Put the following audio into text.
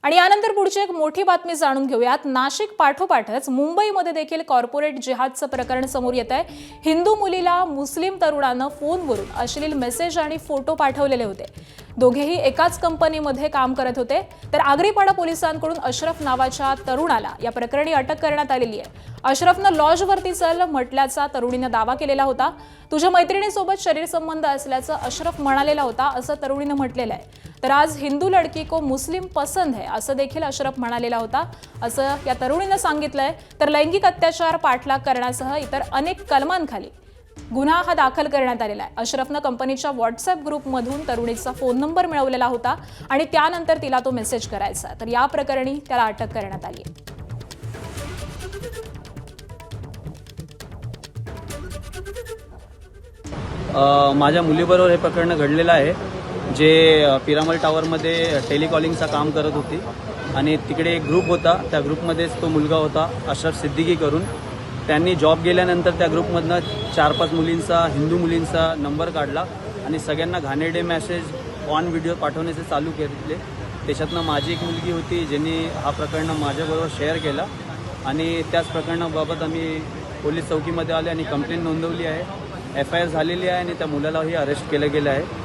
आणि यानंतर पुढची एक मोठी बातमी जाणून घेऊयात। नाशिक पाठोपाठच मुंबईमध्ये देखील कॉर्पोरेट जिहादचं प्रकरण समोर येत आहे। हिंदू मुलीला मुस्लिम तरुणानं फोनवरून अश्लील मेसेज आणि फोटो पाठवलेले होते। दोघेही एकाच कंपनीमध्ये काम करत होते। तर आगरीपाडा पोलिसांकडून अशरफ नावाच्या तरुणाला या प्रकरणी अटक करण्यात आलेली आहे। अशरफनं लॉजवरती चल म्हटल्याचा तरुणीनं दावा केलेला होता। तुझ्या मैत्रिणीसोबत शरीर संबंध असल्याचं अशरफ म्हणालेला होता असं तरुणीनं म्हटलेलं आहे। तर आज हिंदू लड़की को मुस्लिम पसंद है असं देखील अशरफ म्हणालेला होता असं या तरुणीनं सांगितलंय। तर लैंगिक अत्याचार पाठलाग करण्यासह इतर अनेक कलमांखाली गुन्हा हा दाखल करण्यात आलेला आहे। अशरफनं कंपनीच्या व्हॉट्सअप ग्रुपमधून तरुणीचा फोन नंबर मिळवलेला होता आणि त्यानंतर तिला तो मेसेज करायचा। तर या प्रकरणी त्याला अटक करण्यात आली आहे। माझ्या मुलीबरोबर हे प्रकरण घडलेलं आहे। जे पिरामल टावरमध्ये टेलिकॉलिंगचं काम करत होती आणि तिकडे एक ग्रुप होता। त्या ग्रुपमध्येच तो मुलगा होता अशरफ सिद्दीकी करून। त्यांनी जॉब गेल्यानंतर त्या ग्रुपमधनं 4-5 मुलींचा हिंदू मुलींचा नंबर काढला आणि सगळ्यांना घाणेरडे मेसेज ऑन व्हिडिओ पाठवण्याचे चालू केले। त्याच्यातनं माझी एक मुलगी होती ज्यांनी हा प्रकरण माझ्याबरोबर शेअर केला आणि त्याच प्रकरणाबाबत आम्ही पोलीस चौकीमध्ये आले आणि कंप्लेंट नोंदवली आहे। FIR झालेली आहे आणि त्या मुलालाही अरेस्ट केलं गेलं आहे।